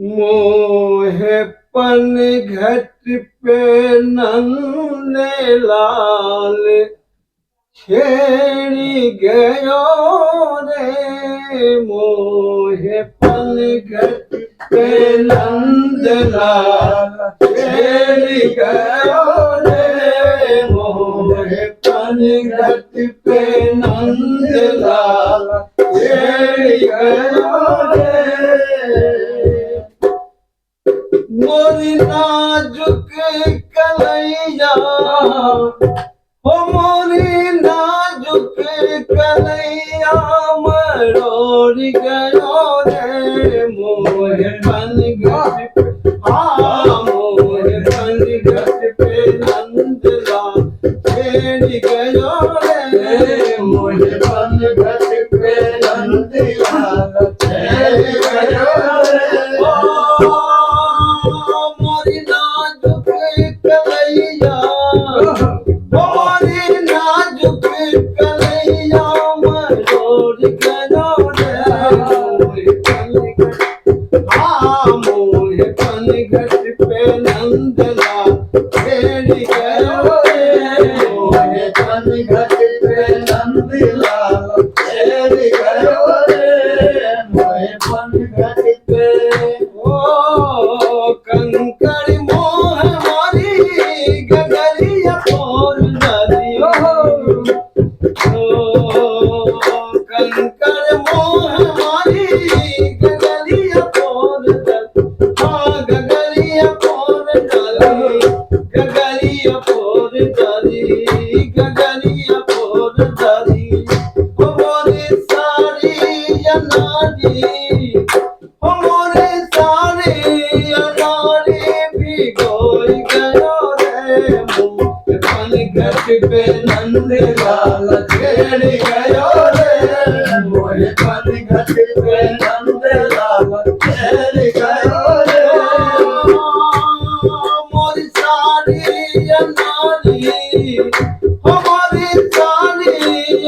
मोहे पन घट पे नंदे लाल छेड़ी गयो रे। मोहे पन घट पे नंद लाल छेड़ी गयो रे। मोहे पन घट पे नंद लाल छेड़ी गयो रे। मोरी नाजुक कलैया हो मोरी नाजुक कलैया मरोड़ गयो रे। मोहे पन घट मोहे पन घट पे नंदला छेड़ गयो रे। मोहे पन घट पे नंदला छेड़ गयो रे। मोरी नाजुक कलैया मोरी नाजुक कलैया मरोड़ गयो रे। मोहे पन घट पे नंदला छेड़ गयो रे। मोहे पन घट पे नंदला छेड़ गयो रे। मोहे पन घट पे कंकड़ मोह मारी गगरिया फोर नदी कंकड़ मोह मारी गगरिया फोर नदी गगरिया फोर नदी गगरिया फोर नदी गगरिया फोर नदी मोरे सारी अनारी मोरे सारी अनारी भिगोई गयो रे। मोहे पन घट पे नंद लाल छेड़ गयो रे। मोहे पन घट पे नंद लाल छेड़ गयो रे। मोरी सारी अनारी हमारी सारी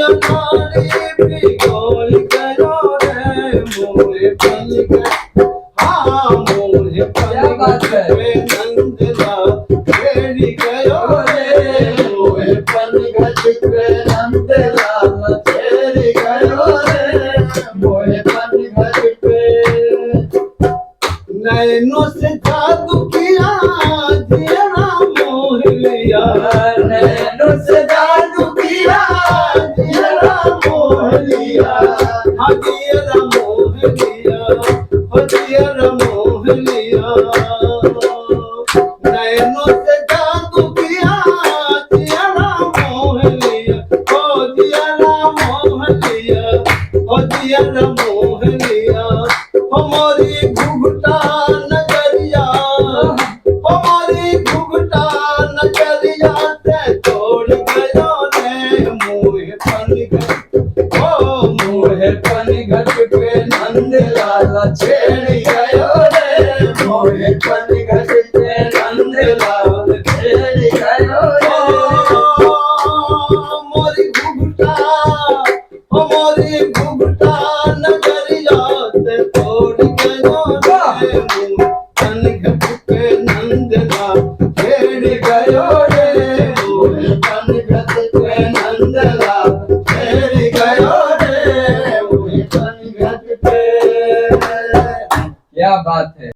अनारी भिगोई गयो रे। मोहे पन घट मोहे पन घट पे नंदला छेड़ गयो रे। मोहे पन घट पे नंदला छेड़ गयो रे। मोहे पन घट पे नैनों से जादू किया जिया मोह लिया। नैनों से जादू किया जिया मोह लिया। जिया मोह लिया जिया मोह लिया।